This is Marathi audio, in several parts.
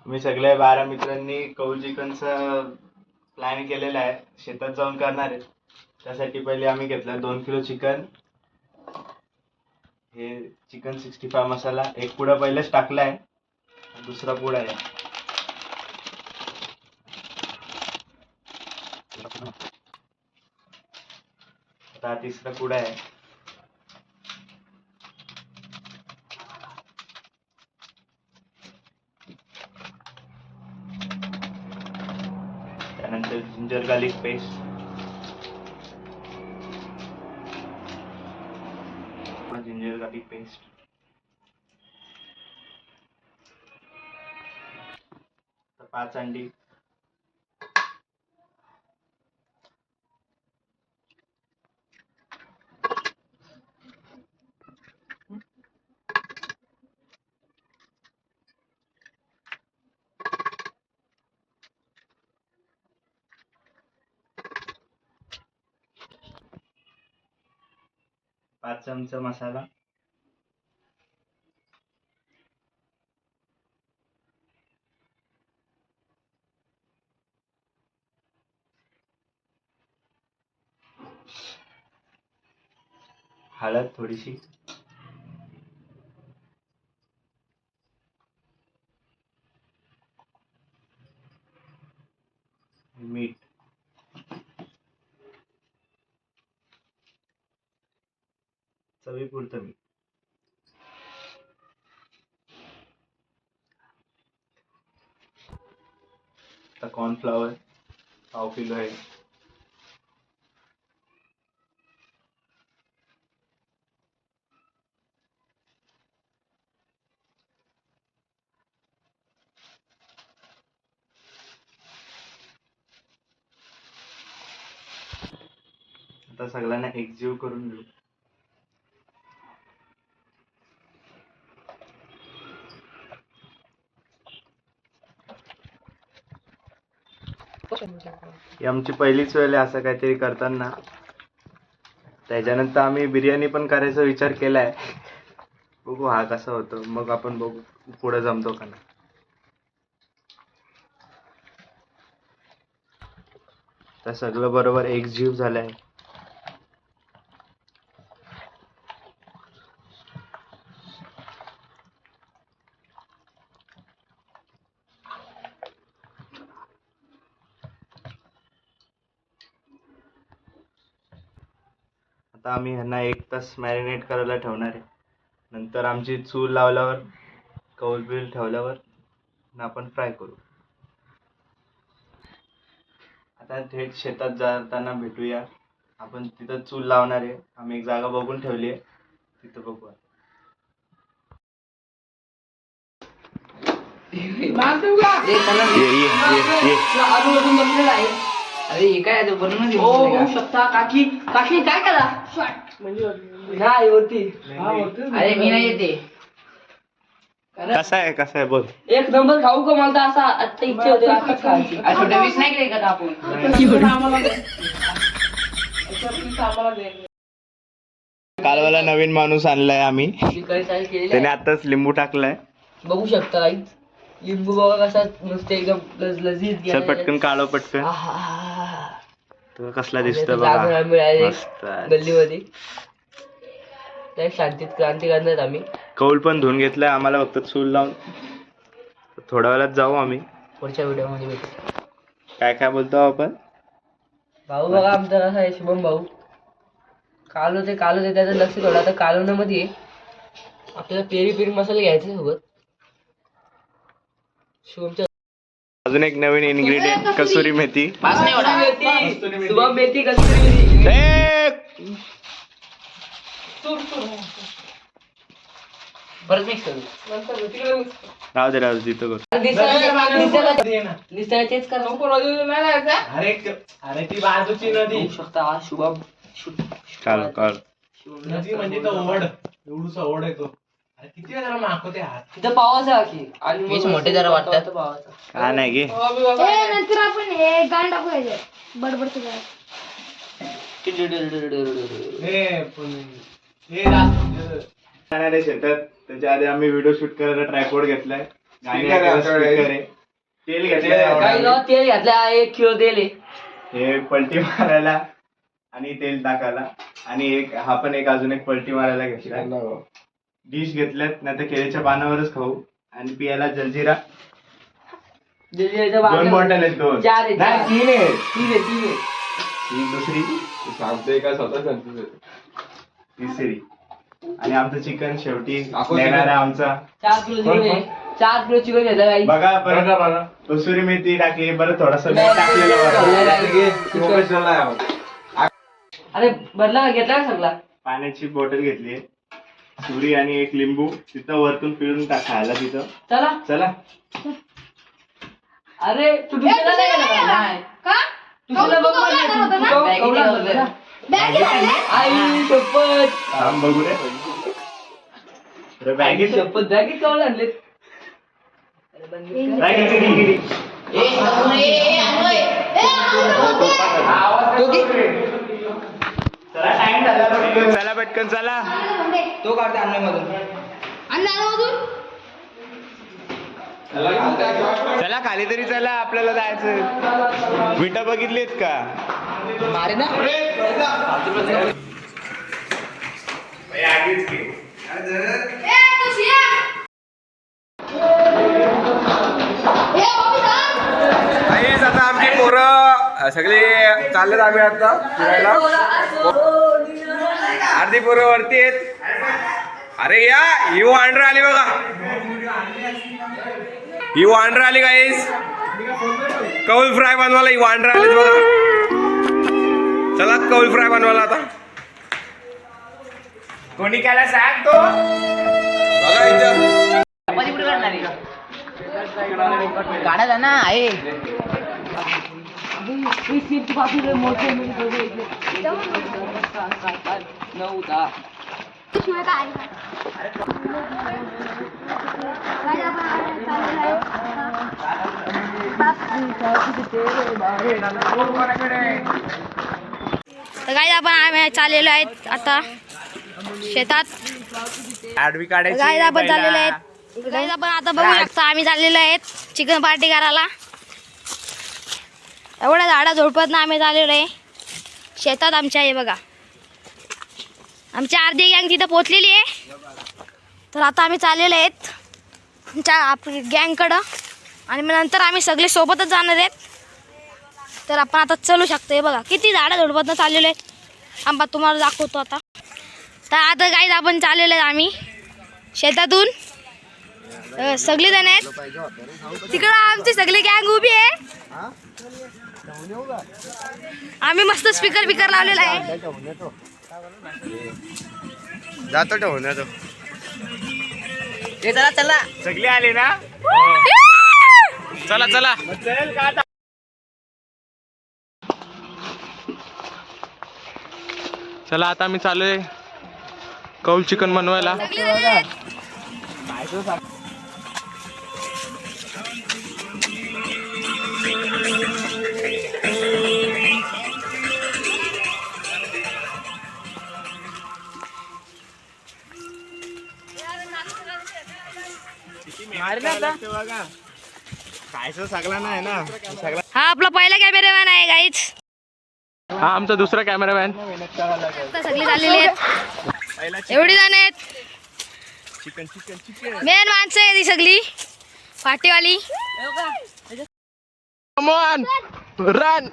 मी सगळे 12 मित्रांनी कौल चिकनचा प्लॅन केलेला आहे, शेतात जाऊन करणार आहे. त्यासाठी पहिले आम्ही घेतला 2 किलो चिकन, हे चिकन 65 मसाला एक पुडा पहिलेच टाकला आहे, दुसरा पुडा आहे. आता तिसरा पुडा आहे. त्यानंतर ginger garlic paste, ginger garlic paste, 5 अंडी, पाच चमचा मसाला, हळद थोडीशी, मीठ, चवीपुरतं मीठ. आता कॉर्नफ्लॉवर 1/2 किलो आहे. आता सगळ्यांना एकजीव करून घेऊ. ही आमची पहिलीच वेळ आहे असं काहीतरी करताना. त्याच्यानंतर आम्ही बिर्याणी पण करायचा विचार केलाय. बघू हा कसा होतो, मग आपण बघू पुढे जमतो का नाही. तर सगळं बरोबर एकजीव झालंय. आता आम्ही ह्यांना 1 तास मॅरिनेट करायला ठेवणार आहे. नंतर आमची चूल लावल्यावर, कौल बिल ठेवल्यावर आपण फ्राय करू. आता थेट शेतात जाताना भेटूया. आपण तिथं चूल लावणार आहे. आम्ही एक जागा बघून ठेवली आहे, तिथं बघूया. अरे हे काय बनवून होऊ शकता. काकी काकी काय करा नाही होती. अरे मी नाही येते. कसा आहे बोल. एक नंबर खाऊ का मला असा आता इच्छा होते आताच खायची. छोट्या पीस नाही केले का आपण कालवाला नवीन माणूस आणलाय आम्ही, त्याने आताच लिंबू टाकलाय. बघू शकता काही लिंबू बघा कसा नुसते एकदम लजीज. पटकन काढो पटकन. तो कसला दिसतो गल्लीमध्ये. त्या शांतीत क्रांती करणार आम्ही. कौल पण धुवून घेतलाय. आम्हाला फक्त चूल लावून थोड्या वेळात जाऊ आम्ही. पुढच्या व्हिडिओ मध्ये भेटू. काय बोलतो आपण. भाऊ बघा आमचा कसा आहे शुभम भाऊ. कालू ते त्याचं लक्ष थोडं. आता कालवणामध्ये आपल्याला पेरी पेरी मसाला घ्यायचा सोबत. शुभमच्या अजून एक नवीन इन्ग्रेडियंट कसुरी मेथी. शुभम मेथी कसुरी मेथी. परत मिक्स करू. राहू दे तिथं कर. निसर्ग तेच कर. अरे ती बाजूची नदी शकता शुभम. काल नदी म्हणजे तो ओढ, एवढूसा ओढ आहे तो. अरे किती वेळा मागवते हात. तिथं पावाचा की आणि मीच मोठे जरा वाटतात पावाचा. का नाही गे. नंतर आपण हे गाण टाकूया बडबडचं गाणं. शेतात त्याच्या आधी आम्ही व्हिडिओ शूट करायला ट्रायपॉड घेतलाय. गाणी तेल काही घेतलं गावात तेल घातलं 1 किलो तेल आहे. हे पलटी मारायला आणि तेल टाकायला आणि हा पण अजून एक पलटी मारायला घेतला. डिश घेतल्यात नाही तर केळीच्या पानावरच खाऊ आणि पियाला जलजिरा. जलजिराच्या 2 बॉटल आहेत 2 4 आहेत. नाही 3 आहेत. ठीक आहे. ही दुसरी सांगतोय का स्वतः सांगतोय. तिसरी आणि आमचं चिकन शेवटी येणार आहे आमचा. 4 किलो चिकन आहे. 4 किलो चिकन घेतलं काही. बघा बघा कसुरी मेथी टाकली बरं थोडासा मीठ टाकलेलं बरं. अरे बदला का घेतला का सगळा? पाण्याची बॉटल घेतली सुरी आणि एक लिंबू तिथं वरतून पिळून खायला तिथं. चला अरे तू दुसऱ्याला नाही गेला का? नाही. का? दुसऱ्याला बघ म्हणलं. बॅगेत आणले? आई शपथ. थांब बघू रे बॅगेत शपथ बॅगेत कवळ आणले. चला पटकन चला. तो काढते अन्नमधून. चला खाली तरी चला आपल्याला जायचं. विटा बघितलीत का? मारे ना. आता आमची पोरं सगळे चाललेत आम्ही आता फिरायला. अर्धी पोरं वरती आहेत. अरे या ही वांढरं आली बघा. ही वांढरं आली गाईस. कौल फ्राय बनवायला ही वांढरं आलीत बघा. चला कौल फ्राय बनवायला आता. कोणी केला सांग तो. बघा इथं काढा ना आहे. तर काय आपण आम्ही चाललेलो आहेत आता शेतात. आडवी काढायची. गाईज आपण चाललेलो आहेत. गाईज आपण आता बघू शकता आम्ही चाललेलो आहेत चिकन पार्टी करायला. एवढ्या झाडा झोडपत ना आम्ही चाललेलो आहे शेतात आमच्या. आहे बघा आमची अर्धी गँग तिथं पोचलेली आहे. तर आता आम्ही चाललेलो आहेत आमच्या गँगकडं आणि मग नंतर आम्ही सगळे सोबतच जाणार आहेत. तर आपण आता चलू शकतो. हे बघा किती झाडं झोडपतनं चाललेलो आहेत. आंबा तुम्हाला दाखवतो आता. तर आता गाईज आपण चाललेलो आहे आम्ही शेतातून. सगळी जण आहेत तिकडं आमची सगळी गँग उभी आहे. आम्ही मस्त स्पीकर लावलेला आहे. जातो ठेवून तो. चला सगळी आली ना. चला चला. चल का आता. चला आता आम्ही चाललोय कौल चिकन बनवायला. खायचं सगळा नाही ना सगळा. हा आपला पहिला कॅमेरामॅन आहे गाईज. हा आमचा दुसरा कॅमेरामॅन. सगळी चाललेली आहेत. एवढी जण आहेत. Chicken chicken chicken. मेन माणसं आहे ती सगळी पार्टीवाली. Come on run.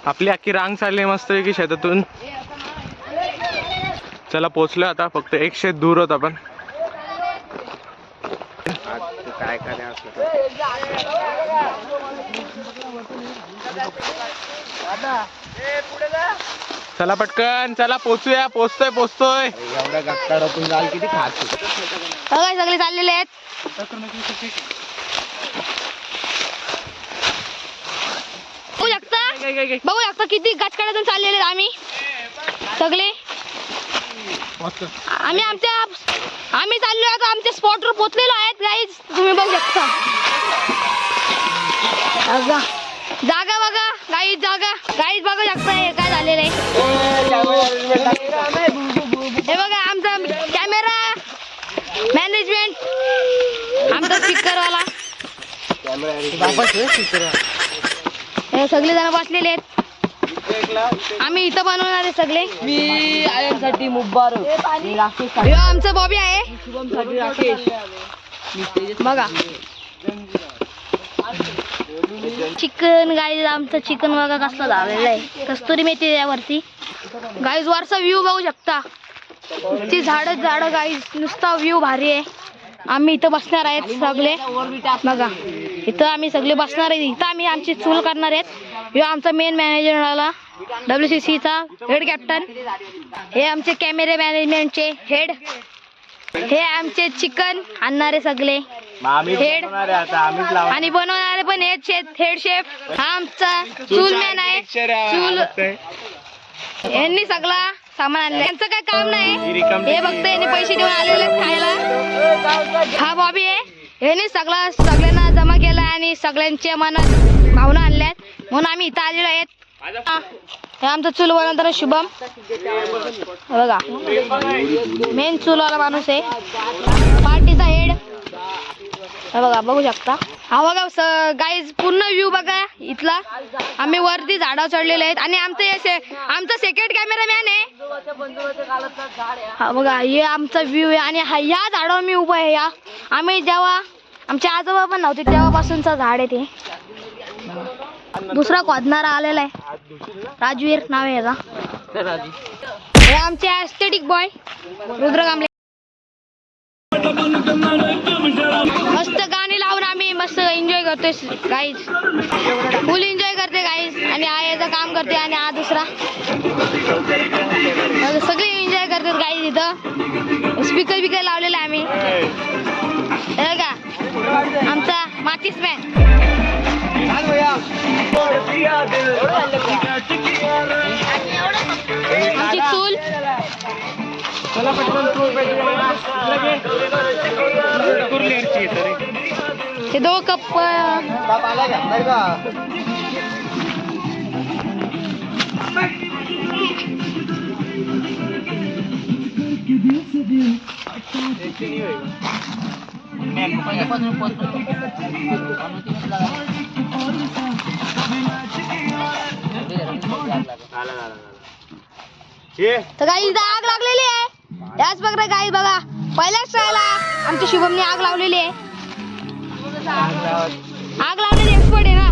आपली अख्खी रांग चालली मस्त की शेतातून. चला पोचलो आता. फक्त एक शेत दूर होत आपण. काय काय असं. चला पटकन चला पोचूया. पोचतोय. एवढ्या गट्टाडातून जाल किती खात. बघा सगळे चाललेले आहेत. बघू शकता किती गटकड्यातून चाललेले आहेत आम्ही सगळे. आम्ही चाललो आता आमच्या स्पॉटवर पोहोचलेलो आहेत गाईज. तुम्ही बघू शकता जागा बघा गाईज. गाईज बघू शकता हे काय झालेलं आहे. हे बघा आमचा कॅमेरा स्पीकर वाला. हे सगळे जण बसलेले आहेत. आम्ही इथं बनवणार आहे सगळे. मी आयनसाठी मुबारक. मी राकेश ह्यो आमचा बॉबी आहे. शुभमसाठी राकेश. मी तेजस. बघा चिकन गाईज, आमचं चिकन बघा कसलं झालेलं आहे. कस्तुरी मेथी यावरती गाईज. वरचा व्ह्यू बघू शकता. ती झाडं गाईज, नुसता व्ह्यू भारी आहे. आम्ही इथं बसणार आहेत सगळे. बघा इथं आम्ही सगळे बसणार आहेत. इथं आम्ही आमची चूल करणार आहेत. ह्यो आमचा मेन मॅनेजर आला, WCCचा हेड कॅप्टन. हे आमचे कॅमेरे मॅनेजमेंटचे हेड. हे आमचे चिकन आणणारे सगळे हेड आणि बनवणारे पण हेड शेफ. हा आमचा चूल मॅन आहे. चूल यांनी सगळा सामान आणलं. यांचं काय काम नाही. हे फक्त यांनी पैसे देऊन आलेले खायला. हा बॉबी आहे. यांनी सगळ्यांना जमा केला आणि सगळ्यांच्या मनात भावना आणल्यात म्हणून आम्ही इथं आलेलो आहेत. हे आमचं चूल बनवणारा शुभम. बघा मेन चूलवाला माणूस आहे. पार्टीचा हेड. हे बघा बघू शकता. हा बघा गाईज पूर्ण व्ह्यू बघा इथला. आम्ही वरती झाडावर चढलेले आहेत आणि आमचा सेकंड कॅमेरामॅन आहे. हा बघा हे आमचा व्ह्यू आहे आणि ह्या झाडावर मी उभा आहे. आम्ही जेव्हा आमचे आजोबा पण नव्हते तेव्हापासूनचं झाड आहे ते. दुसरा खोदणारा आलेला आहे, राजवीर नाव आहे याचा. हे आमचे एस्थेटिक बॉय रुद्र कांबळे. मस्त गाणी लावून आम्ही मस्त एन्जॉय करतोय गाईज. फुल एन्जॉय करते गाईज. आणि हा याचं काम करते आणि हा दुसरा. सगळे एन्जॉय करतात गाईज. इथं स्पीकर लावलेला आहे आम्ही. हे का आमचा मातीस मॅन. आमची चूल. हे 2 कप. तर काही इथं आग लागलेली आहे. याच प्रकारे काही बघा पहिल्याच ट्रायला आमच्या शुभमने आग लावलेली आहे. आग लावलेली एक्सपर्ट आहे ना.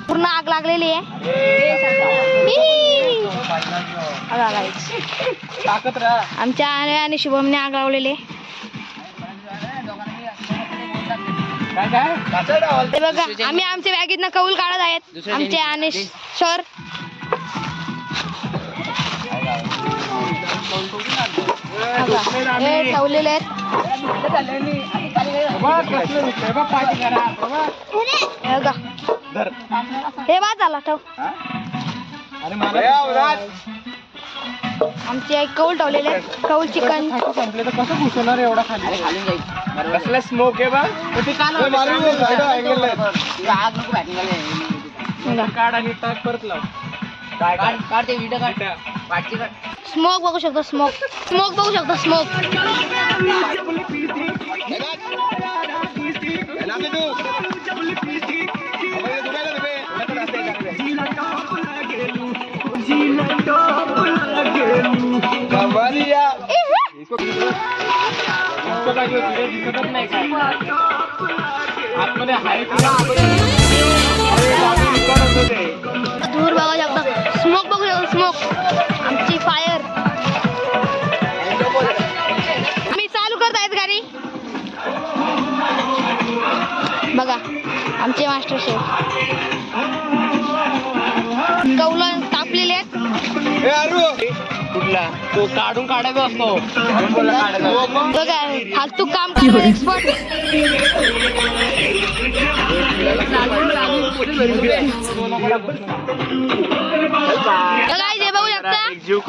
पूर्ण आग लागलेली आहे. आमच्या आणि शुभमने आग लावलेली आहे. बघा आम्ही आमच्या बॅगेतनं कौल काढत आहेत आमचे आणि सर. हे ठेवलेले आहेत. हे बाद झाला ठेव. आमचे कौल ठेवलेले आहेत. कौल चिकन संपले तर कसं घुसवणार एवढा खाली. कसला स्मोक आहे बा. काढ आणि टाक परत लाव. स्मोक बघू शकतो. स्मोक बघू शकतो. स्मोक दूर बघू शकतो. स्मोक बघू शकतो. स्मोक आमची फायर. आम्ही चालू करत आहेत गाडी. बघा आमचे मास्टर शेफ कौलं तापलेले आहेत. कुठला तो काढून काढायचा असतो. बघा फालतू काम करतो एक्सपर्ट. बघू शकता. एक जीव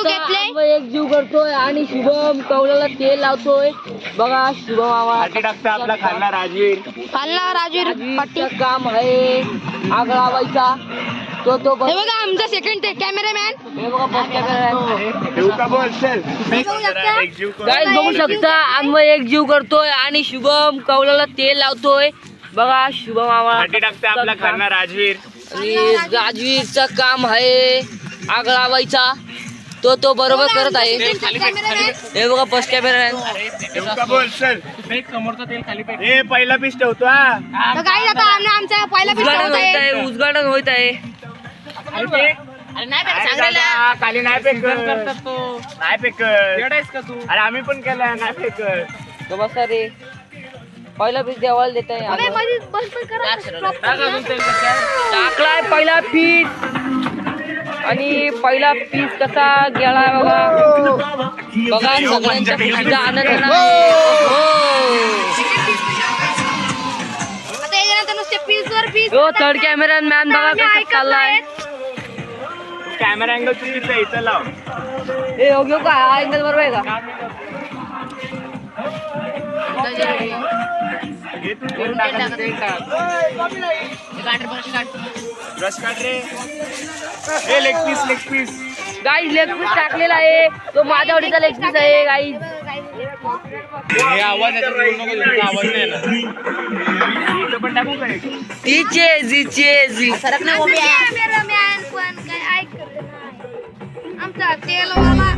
घेतलाय. एक जीव करतोय आणि शुभम कौलाला तेल लावतोय. बघा शुभम आम्हाला टाकता आपला खाल्ला राजवीर. पाटील काम आहे आग लावायचा. तो हे बघा आमचा सेकंड कॅमेरामॅन हे बघा फर्स्ट कॅमेरा ठेवू का बोल चल एक जीव करू. गाईज बघू शकता अन्वय एक जीव करतोय आणि शुभम कौलाला तेल लावतोय. बघा शुभम साठी टाकते आपला खाना राजवीर. आणि राजवीरचं काम आहे आग लावायचा. तो बरोबर करत आहे. हे बघा फर्स्ट कॅमेरा ठेवू का बोल चल समोरचं तेल खाली फेक. ए पहिला पीस ठेवतो हा. तर काही आता आम्ही आमचा पहिला पिक्चर उद्घाटन होत होत आहे. आहे. उद्घाटन होत आहे. अरे दादा, खाली नाही फेकत नाही फेकत. येडायस का तू? अरे आम्ही पण केलं नाही फेकत. तो बसा रे. पहिला पीस देवाला देत अबे, आहे. मध्ये बंद पण करा. टाकलाय पहिला पीस आणि पहिला पीस कसा गेलाय बघा. बघा सगळ्यांच्या खुशीचा आनंद आहे. हो. आता याच्यानंतर नुसते पीस वर पीस हो थर्ड कॅमेरा मॅन बघा कसा चाललाय. कॅमेरा अँगल चुकीचा आहे, इथं लाव. हे योग्य का हा अँगल बरोबर आहे का. घे तू तेल टाकायचं, तेल टाक. ब्रश काढ रे. ए leg piece guys leg piece टाकलेला आहे. तो माझ्या आवडीचा लेग पीस आहे गाईज. हे आवाज येतो, बोलू नको, तुमचा आवाज नाही येणार. इथं पण टाकू का एक? कॅमेरामॅन पण काय ऐकत नाही. आमचा तेलवाला